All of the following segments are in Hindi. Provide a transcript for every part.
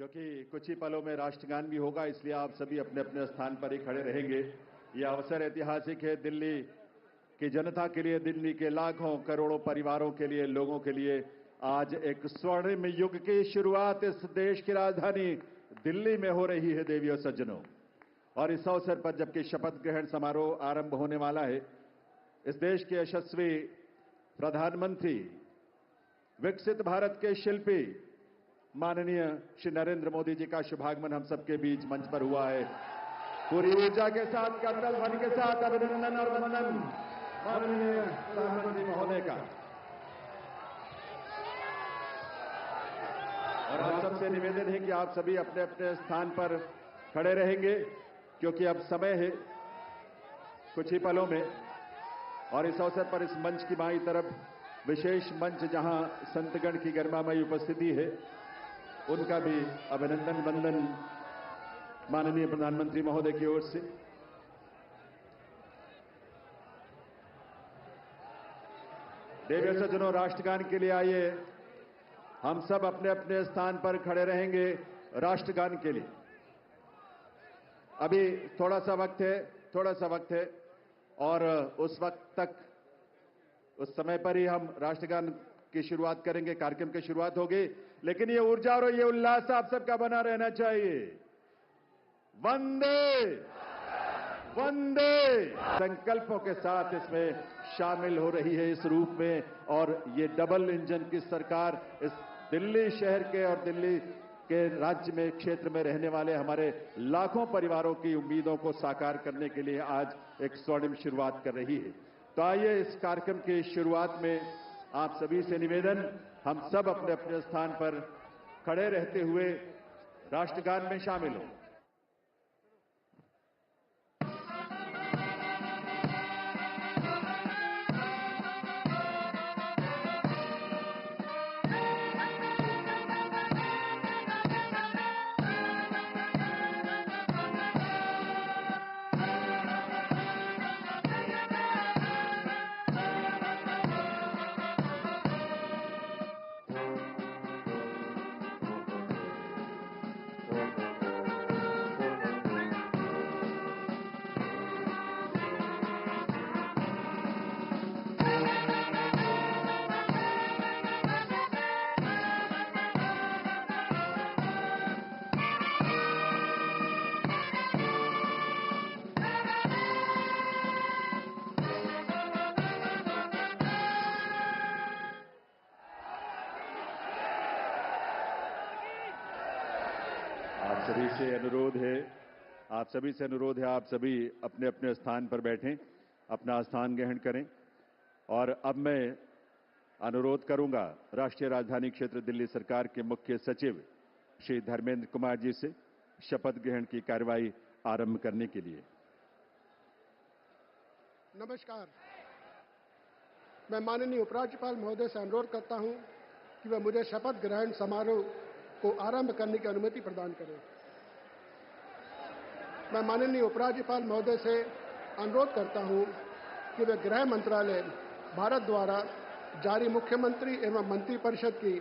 क्योंकि कुछ ही पलों में राष्ट्रगान भी होगा, इसलिए आप सभी अपने अपने स्थान पर ही खड़े रहेंगे। यह अवसर ऐतिहासिक है दिल्ली की जनता के लिए, दिल्ली के लाखों करोड़ों परिवारों के लिए, लोगों के लिए। आज एक स्वर्णिम युग की शुरुआत इस देश की राजधानी दिल्ली में हो रही है देवियों सज्जनों। और इस अवसर पर जबकि शपथ ग्रहण समारोह आरंभ होने वाला है, इस देश के यशस्वी प्रधानमंत्री, विकसित भारत के शिल्पी माननीय श्री नरेंद्र मोदी जी का शुभागमन हम सबके बीच मंच पर हुआ है। पूरी ऊर्जा के साथ, करतल ध्वनि के साथ अभिनंदन और वंदन माननीय प्रधानमंत्री महोदय का। और आप सबसे निवेदन है कि आप सभी अपने अपने स्थान पर खड़े रहेंगे, क्योंकि अब समय है कुछ ही पलों में। और इस अवसर पर इस मंच की बाईं तरफ विशेष मंच, जहां संतगण की गरिमामयी उपस्थिति है, उनका भी अभिनंदन वंदन माननीय प्रधानमंत्री महोदय की ओर से। देवियों सज्जनों, राष्ट्रगान के लिए आइए, हम सब अपने अपने स्थान पर खड़े रहेंगे राष्ट्रगान के लिए। अभी थोड़ा सा वक्त है और उस वक्त तक, उस समय पर ही हम राष्ट्रगान की शुरुआत करेंगे, कार्यक्रम की शुरुआत होगी। लेकिन ये ऊर्जा और ये उल्लास आप सबका बना रहना चाहिए। वंदे वंदे संकल्पों के साथ इसमें शामिल हो रही है इस रूप में। और ये डबल इंजन की सरकार इस दिल्ली शहर के और दिल्ली के राज्य में, क्षेत्र में रहने वाले हमारे लाखों परिवारों की उम्मीदों को साकार करने के लिए आज एक स्वर्णिम शुरुआत कर रही है। तो आइए इस कार्यक्रम की शुरुआत में आप सभी से निवेदन, हम सब अपने अपने स्थान पर खड़े रहते हुए राष्ट्रगान में शामिल हों। आप सभी से अनुरोध है, आप सभी अपने अपने स्थान पर बैठें, अपना स्थान ग्रहण करें। और अब मैं अनुरोध करूंगा राष्ट्रीय राजधानी क्षेत्र दिल्ली सरकार के मुख्य सचिव श्री धर्मेंद्र कुमार जी से शपथ ग्रहण की कार्यवाही आरंभ करने के लिए। नमस्कार। मैं माननीय उपराज्यपाल महोदय से अनुरोध करता हूं कि वह मुझे शपथ ग्रहण समारोह को आरंभ करने की अनुमति प्रदान करें। मैं माननीय उपराज्यपाल महोदय से अनुरोध करता हूं कि वे गृह मंत्रालय भारत द्वारा जारी मुख्यमंत्री एवं मंत्रिपरिषद की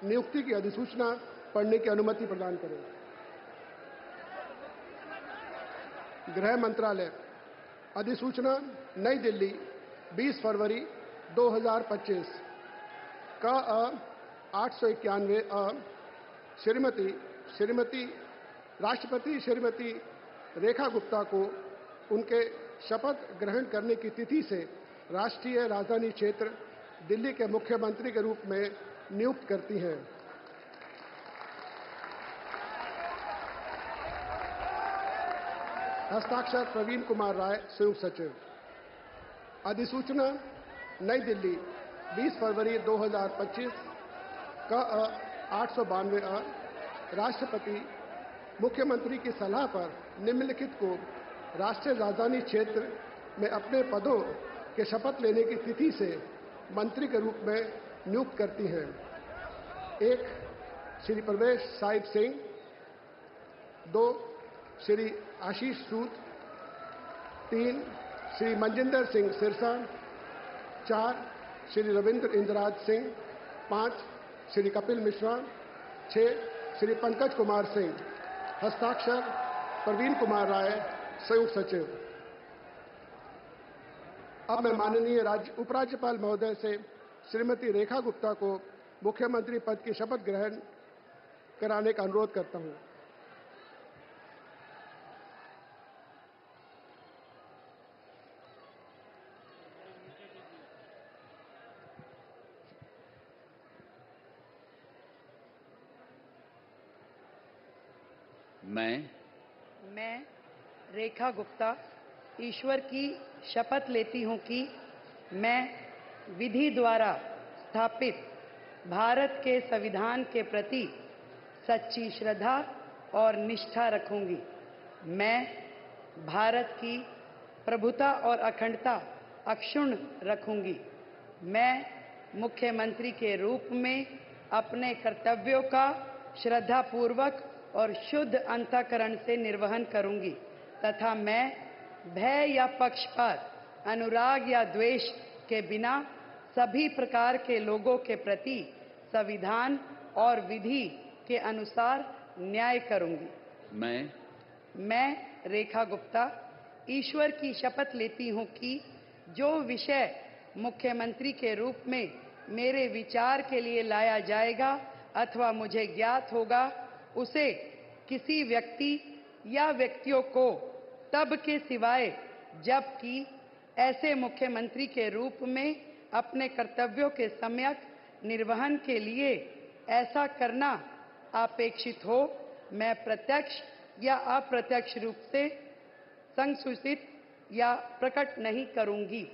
नियुक्ति की अधिसूचना पढ़ने की अनुमति प्रदान करें। गृह मंत्रालय अधिसूचना, नई दिल्ली, 20 फरवरी 2025 का 891 श्रीमती राष्ट्रपति श्रीमती रेखा गुप्ता को उनके शपथ ग्रहण करने की तिथि से राष्ट्रीय राजधानी क्षेत्र दिल्ली के मुख्यमंत्री के रूप में नियुक्त करती हैं। हस्ताक्षर प्रवीण कुमार राय, संयुक्त सचिव। अधिसूचना, नई दिल्ली, 20 फरवरी 2025 का 892 राष्ट्रपति मुख्यमंत्री की सलाह पर निम्नलिखित को राष्ट्रीय राजधानी क्षेत्र में अपने पदों के शपथ लेने की तिथि से मंत्री के रूप में नियुक्त करती हैं। 1, श्री प्रवेश साहिब सिंह। 2, श्री आशीष सूद। 3, श्री मनजिंदर सिंह सिरसा। 4, श्री रविंद्र इंद्रराज सिंह। 5, श्री कपिल मिश्रा। 6, श्री पंकज कुमार सिंह। हस्ताक्षर प्रवीण कुमार राय, संयुक्त सचिव। अब मैं माननीय उपराज्यपाल महोदय से श्रीमती रेखा गुप्ता को मुख्यमंत्री पद की शपथ ग्रहण कराने का अनुरोध करता हूं। मैं रेखा गुप्ता ईश्वर की शपथ लेती हूं कि मैं विधि द्वारा स्थापित भारत के संविधान के प्रति सच्ची श्रद्धा और निष्ठा रखूंगी। मैं भारत की प्रभुता और अखंडता अक्षुण्ण रखूंगी। मैं मुख्यमंत्री के रूप में अपने कर्तव्यों का श्रद्धापूर्वक और शुद्ध अंतःकरण से निर्वहन करूंगी तथा मैं भय या पक्षपात, अनुराग या द्वेष के बिना सभी प्रकार के लोगों के प्रति संविधान और विधि के अनुसार न्याय करूंगी। मैं रेखा गुप्ता ईश्वर की शपथ लेती हूं कि जो विषय मुख्यमंत्री के रूप में मेरे विचार के लिए लाया जाएगा अथवा मुझे ज्ञात होगा, उसे किसी व्यक्ति या व्यक्तियों को तब के सिवाय जबकि ऐसे मुख्यमंत्री के रूप में अपने कर्तव्यों के सम्यक निर्वहन के लिए ऐसा करना अपेक्षित हो, मैं प्रत्यक्ष या अप्रत्यक्ष रूप से संसूचित या प्रकट नहीं करूंगी।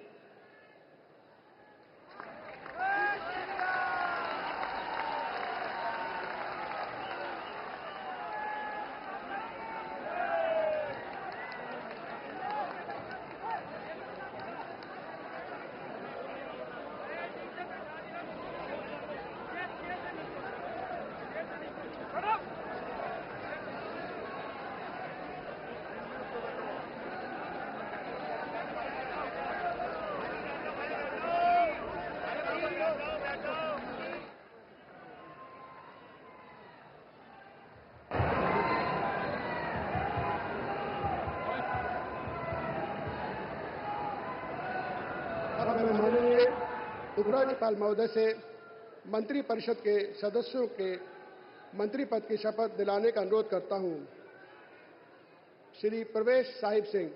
माननीय उपराज्यपाल महोदय से मंत्रिपरिषद के सदस्यों के मंत्री पद की शपथ दिलाने का अनुरोध करता हूं। श्री प्रवेश साहिब सिंह।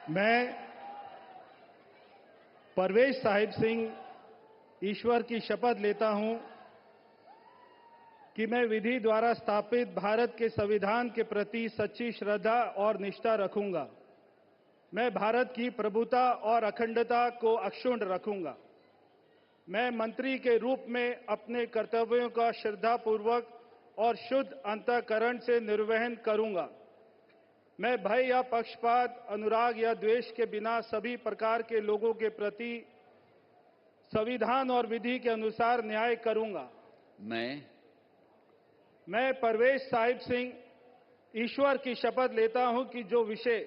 मैं परवेश साहिब सिंह ईश्वर की शपथ लेता हूं कि मैं विधि द्वारा स्थापित भारत के संविधान के प्रति सच्ची श्रद्धा और निष्ठा रखूंगा। मैं भारत की प्रभुता और अखंडता को अक्षुण्ण रखूंगा। मैं मंत्री के रूप में अपने कर्तव्यों का श्रद्धापूर्वक और शुद्ध अंतःकरण से निर्वहन करूंगा। मैं भय या पक्षपात, अनुराग या द्वेष के बिना सभी प्रकार के लोगों के प्रति संविधान और विधि के अनुसार न्याय करूंगा। मैं परवेश साहिब सिंह ईश्वर की शपथ लेता हूं कि जो विषय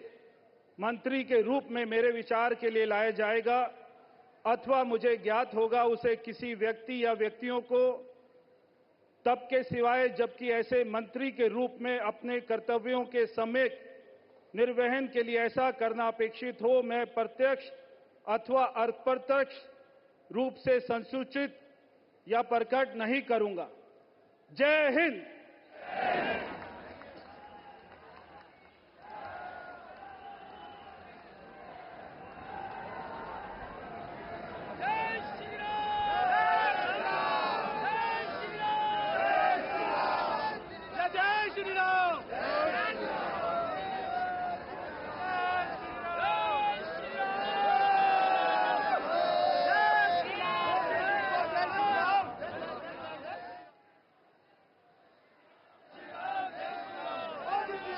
मंत्री के रूप में मेरे विचार के लिए लाया जाएगा अथवा मुझे ज्ञात होगा, उसे किसी व्यक्ति या व्यक्तियों को तब के सिवाय जबकि ऐसे मंत्री के रूप में अपने कर्तव्यों के सम्यक निर्वहन के लिए ऐसा करना अपेक्षित हो, मैं प्रत्यक्ष अथवा अप्रत्यक्ष रूप से संसूचित या प्रकट नहीं करूंगा। जय हिंद।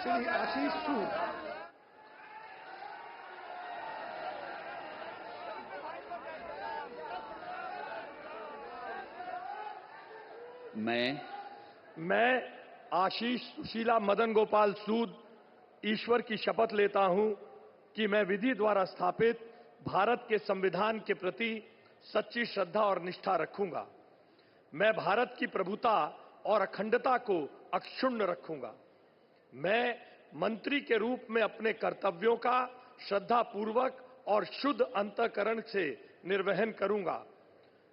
श्री आशीष सूद। मैं आशीष सुशीला मदन गोपाल सूद ईश्वर की शपथ लेता हूं कि मैं विधि द्वारा स्थापित भारत के संविधान के प्रति सच्ची श्रद्धा और निष्ठा रखूंगा। मैं भारत की प्रभुता और अखंडता को अक्षुण्ण रखूंगा। मैं मंत्री के रूप में अपने कर्तव्यों का श्रद्धापूर्वक और शुद्ध अंतःकरण से निर्वहन करूंगा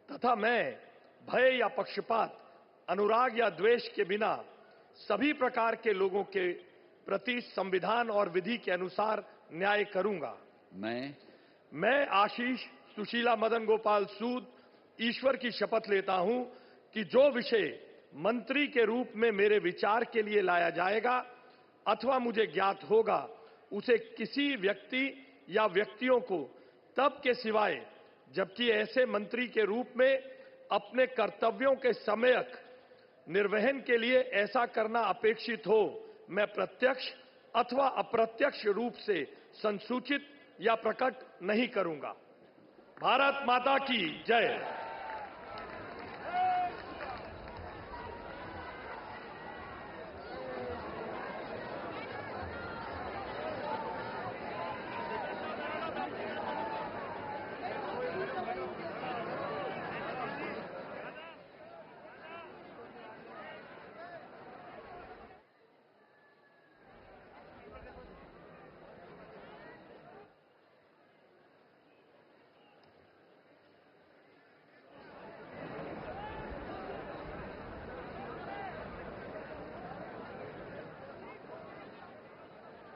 तथा मैं भय या पक्षपात, अनुराग या द्वेष के बिना सभी प्रकार के लोगों के प्रति संविधान और विधि के अनुसार न्याय करूंगा। मैं आशीष सुशीला मदन गोपाल सूद ईश्वर की शपथ लेता हूं कि जो विषय मंत्री के रूप में मेरे विचार के लिए लाया जाएगा अथवा मुझे ज्ञात होगा, उसे किसी व्यक्ति या व्यक्तियों को तब के सिवाय जबकि ऐसे मंत्री के रूप में अपने कर्तव्यों के सम्यक निर्वहन के लिए ऐसा करना अपेक्षित हो, मैं प्रत्यक्ष अथवा अप्रत्यक्ष रूप से संसूचित या प्रकट नहीं करूंगा। भारत माता की जय।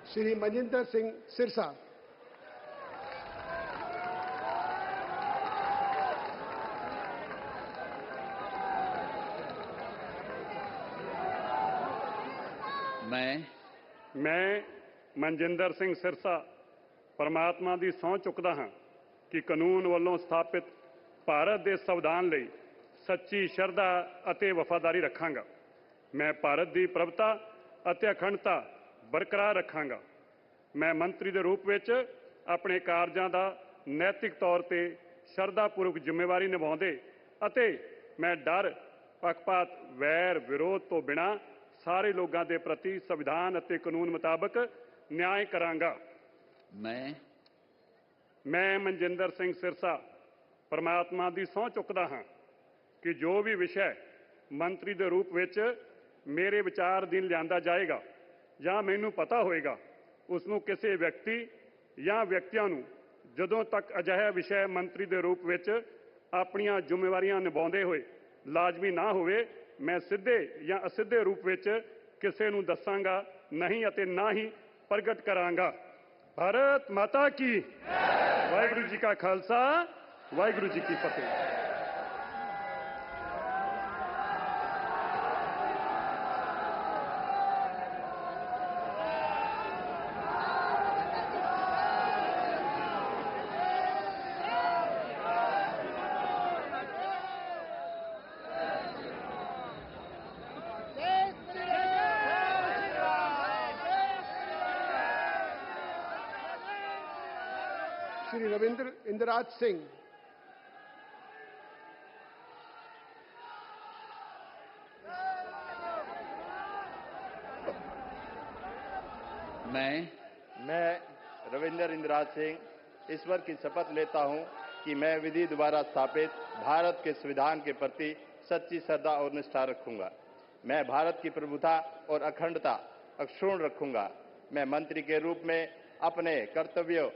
श्री मनजिंदर सिंह सिरसा। मैं मनजिंदर सिंह सिरसा परमात्मा ਦੀ ਸਹੁੰ ਚੁੱਕਦਾ ਹਾਂ ਕਿ ਕਾਨੂੰਨ ਵੱਲੋਂ ਸਥਾਪਿਤ ਭਾਰਤ ਦੇ ਸੰਵਿਧਾਨ ਲਈ ਸੱਚੀ ਸ਼ਰਧਾ ਅਤੇ ਵਫਾਦਾਰੀ ਰੱਖਾਂਗਾ। ਮੈਂ ਭਾਰਤ ਦੀ ਪ੍ਰਭੁਤਾ ਅਤੇ ਅਖੰਡਤਾ ਬਰਕਰਾਰ ਰੱਖਾਂਗਾ। ਮੈਂ ਮੰਤਰੀ ਦੇ ਰੂਪ ਵਿੱਚ ਆਪਣੇ ਕਾਰਜਾਂ ਦਾ ਨੈਤਿਕ ਤੌਰ ਤੇ ਸ਼ਰਧਾਪੂਰਵਕ ਜ਼ਿੰਮੇਵਾਰੀ ਨਿਭਾਉਂਦੇ ਅਤੇ ਮੈਂ ਡਰ, ਪੱਖਪਾਤ, ਵੈਰ, ਵਿਰੋਧ ਤੋਂ ਬਿਨਾਂ ਸਾਰੇ ਲੋਕਾਂ ਦੇ ਪ੍ਰਤੀ ਸੰਵਿਧਾਨ ਅਤੇ ਕਾਨੂੰਨ ਮੁਤਾਬਕ ਨਿਆਂ ਕਰਾਂਗਾ। ਮੈਂ ਮਨਜਿੰਦਰ ਸਿੰਘ ਸਿਰਸਾ ਪਰਮਾਤਮਾ ਦੀ ਸਹੁੰ ਚੁੱਕਦਾ ਹਾਂ ਕਿ ਜੋ ਵੀ ਵਿਸ਼ਾ ਮੰਤਰੀ ਦੇ ਰੂਪ ਵਿੱਚ ਮੇਰੇ ਵਿਚਾਰ ਅਧੀਨ ਲਿਆਂਦਾ ਜਾਏਗਾ ਜਾਂ ਮੈਨੂੰ ਪਤਾ ਹੋਏਗਾ, ਉਸ ਨੂੰ ਕਿਸੇ ਵਿਅਕਤੀ ਜਾਂ ਵਿਅਕਤੀਆਂ ਨੂੰ ਜਦੋਂ ਤੱਕ ਅਜਿਹਾ ਵਿਸ਼ਾ ਮੰਤਰੀ ਦੇ ਰੂਪ ਵਿੱਚ ਆਪਣੀਆਂ ਜ਼ਿੰਮੇਵਾਰੀਆਂ ਨਿਭਾਉਂਦੇ ਹੋਏ ਲਾਜ਼ਮੀ ਨਾ ਹੋਵੇ, ਮੈਂ ਸਿੱਧੇ ਜਾਂ ਅਸਿੱਧੇ ਰੂਪ ਵਿੱਚ ਕਿਸੇ ਨੂੰ ਦੱਸਾਂਗਾ ਨਹੀਂ ਅਤੇ ਨਾ ਹੀ ਪ੍ਰਗਟ ਕਰਾਂਗਾ। ਭਾਰਤ ਮਾਤਾ ਕੀ ਵਾਹਿਗੁਰੂ ਜੀ ਕਾ ਖਾਲਸਾ, ਵਾਹਿਗੁਰੂ ਜੀ ਕੀ ਫਤਿਹ। श्री रविंद्र इंदिराज सिंह। मैं रविंद्र इंदिराज सिंह ईश्वर की शपथ लेता हूं कि मैं विधि द्वारा स्थापित भारत के संविधान के प्रति सच्ची श्रद्धा और निष्ठा रखूंगा। मैं भारत की प्रभुता और अखंडता अक्षुण्ण रखूंगा। मैं मंत्री के रूप में अपने कर्तव्यों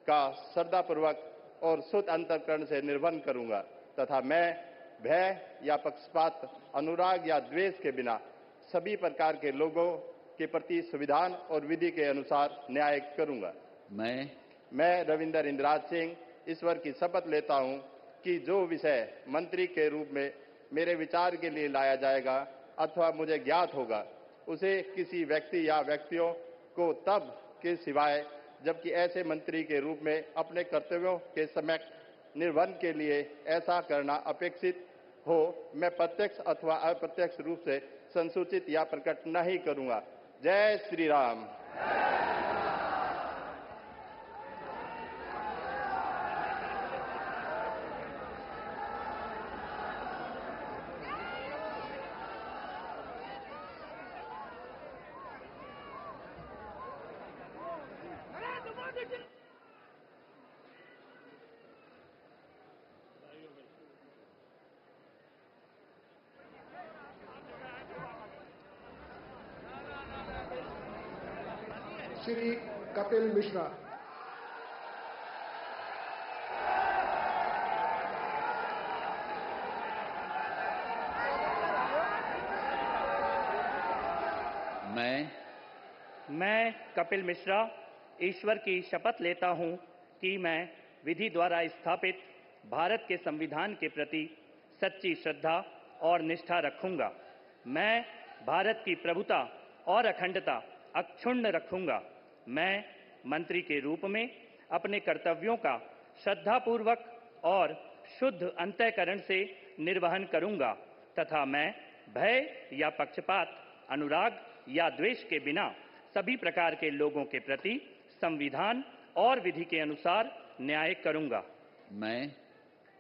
का श्रद्धापूर्वक और शुद्ध अंतःकरण से निर्वहन करूंगा तथा मैं भय या पक्षपात, अनुराग या द्वेष के बिना सभी प्रकार के लोगों के प्रति संविधान और विधि के अनुसार न्याय करूंगा। मैं रविंद्र इंदिराज सिंह ईश्वर की शपथ लेता हूं कि जो विषय मंत्री के रूप में मेरे विचार के लिए लाया जाएगा अथवा मुझे ज्ञात होगा, उसे किसी व्यक्ति या व्यक्तियों को तब के सिवाय जबकि ऐसे मंत्री के रूप में अपने कर्तव्यों के सम्यक निर्वहन के लिए ऐसा करना अपेक्षित हो, मैं प्रत्यक्ष अथवा अप्रत्यक्ष रूप से संसूचित या प्रकट नहीं करूंगा। जय श्री राम। श्री कपिल मिश्रा। मैं कपिल मिश्रा ईश्वर की शपथ लेता हूं कि मैं विधि द्वारा स्थापित भारत के संविधान के प्रति सच्ची श्रद्धा और निष्ठा रखूंगा। मैं भारत की प्रभुता और अखंडता अक्षुण्ण रखूंगा। मैं मंत्री के रूप में अपने कर्तव्यों का श्रद्धापूर्वक और शुद्ध अंतःकरण से निर्वहन करूंगा तथा मैं भय या पक्षपात, अनुराग या द्वेष के बिना सभी प्रकार के लोगों के प्रति संविधान और विधि के अनुसार न्याय करूंगा।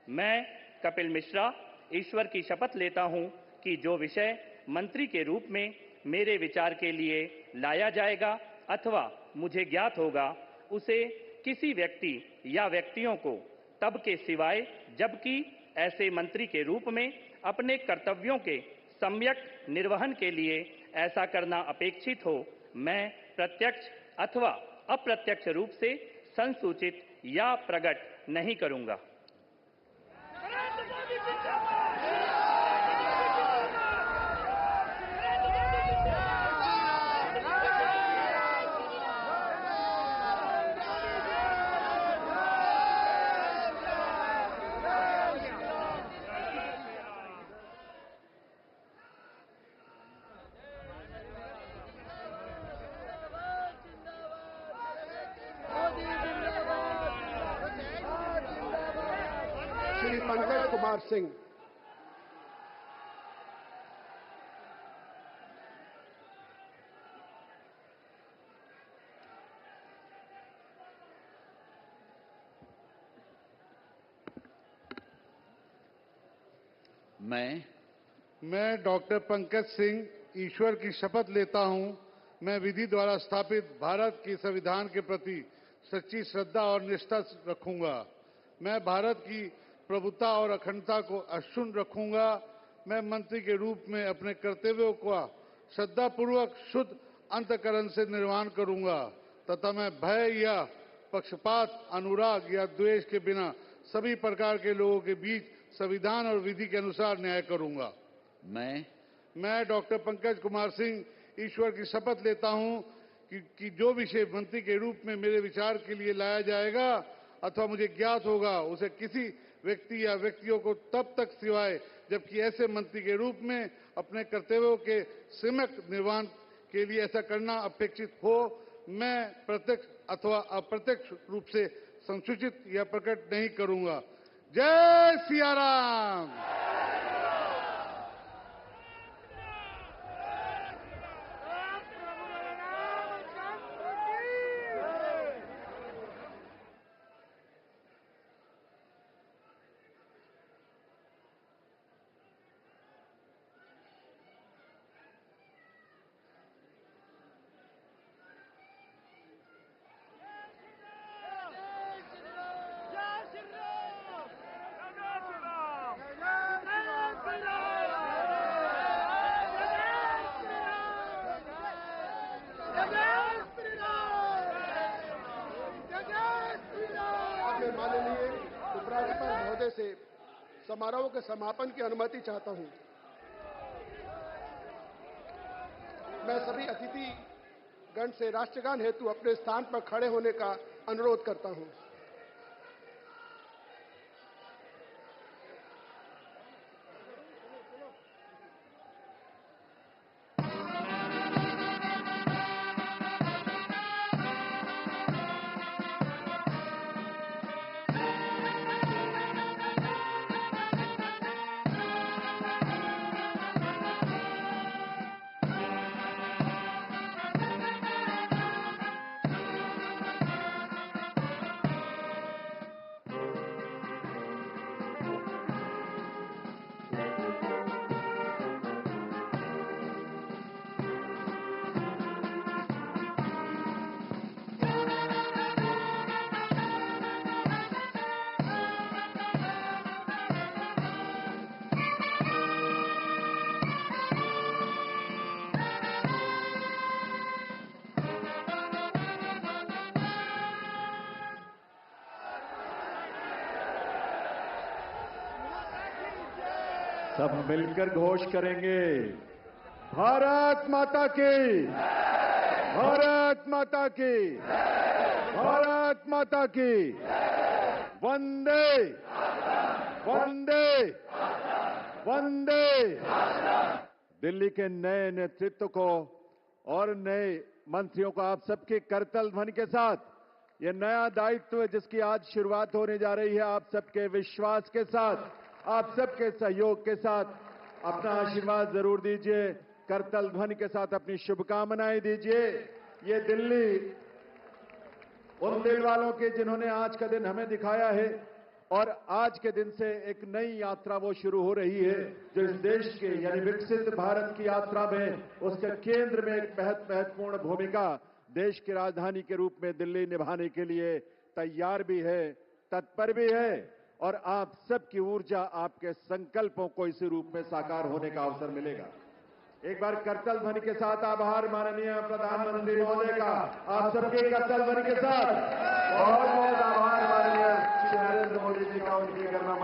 मैं कपिल मिश्रा ईश्वर की शपथ लेता हूं कि जो विषय मंत्री के रूप में मेरे विचार के लिए लाया जाएगा अथवा मुझे ज्ञात होगा, उसे किसी व्यक्ति या व्यक्तियों को तब के सिवाय जबकि ऐसे मंत्री के रूप में अपने कर्तव्यों के सम्यक निर्वहन के लिए ऐसा करना अपेक्षित हो, मैं प्रत्यक्ष अथवा अप्रत्यक्ष रूप से संसूचित या प्रकट नहीं करूंगा। श्री पंकज कुमार सिंह। मैं डॉक्टर पंकज सिंह ईश्वर की शपथ लेता हूं, मैं विधि द्वारा स्थापित भारत के संविधान के प्रति सच्ची श्रद्धा और निष्ठा रखूंगा। मैं भारत की प्रभुता और अखंडता को अक्षुण्ण रखूंगा। मैं मंत्री के रूप में अपने कर्तव्यों का श्रद्धापूर्वक शुद्ध अंतःकरण से निर्वहन करूंगा तथा मैं भय या पक्षपात, अनुराग या द्वेष के बिना सभी प्रकार के लोगों के बीच संविधान और विधि के अनुसार न्याय करूंगा। मैं डॉक्टर पंकज कुमार सिंह ईश्वर की शपथ लेता हूं कि जो विषय मंत्री के रूप में मेरे विचार के लिए लाया जाएगा अथवा मुझे ज्ञात होगा, उसे किसी व्यक्ति या व्यक्तियों को तब तक सिवाय जबकि ऐसे मंत्री के रूप में अपने कर्तव्यों के सम्यक निर्वहन के लिए ऐसा करना अपेक्षित हो, मैं प्रत्यक्ष अथवा अप्रत्यक्ष रूप से संसूचित या प्रकट नहीं करूंगा। जय सिया राम। माननीय उपराज्यपाल महोदय से समारोह के समापन की अनुमति चाहता हूं। मैं सभी अतिथि गण से राष्ट्रगान हेतु अपने स्थान पर खड़े होने का अनुरोध करता हूं। सब मिलकर घोष करेंगे, भारत माता की, भारत माता की, भारत माता की, वंदे वंदे वंदे। दिल्ली के नए नेतृत्व को और नए मंत्रियों को आप सबके करतल ध्वनि के साथ ये नया दायित्व जिसकी आज शुरुआत होने जा रही है, आप सबके विश्वास के साथ, आप सबके सहयोग के साथ अपना आशीर्वाद जरूर दीजिए, करतल ध्वनि के साथ अपनी शुभकामनाएं दीजिए। ये दिल्ली उन दिल वालों के जिन्होंने आज का दिन हमें दिखाया है और आज के दिन से एक नई यात्रा वो शुरू हो रही है जो इस देश के यानी विकसित भारत की यात्रा में उसके केंद्र में एक महत्वपूर्ण भूमिका देश की राजधानी के रूप में दिल्ली निभाने के लिए तैयार भी है, तत्पर भी है और आप सबकी ऊर्जा, आपके संकल्पों को इसी रूप में साकार होने का अवसर मिलेगा। एक बार करतल ध्वनि के साथ आभार माननीय प्रधानमंत्री महोदय का, आप सबके करतल ध्वनि के साथ बहुत बहुत आभार माननीय श्री नरेंद्र मोदी जी का, उनकी गरिमा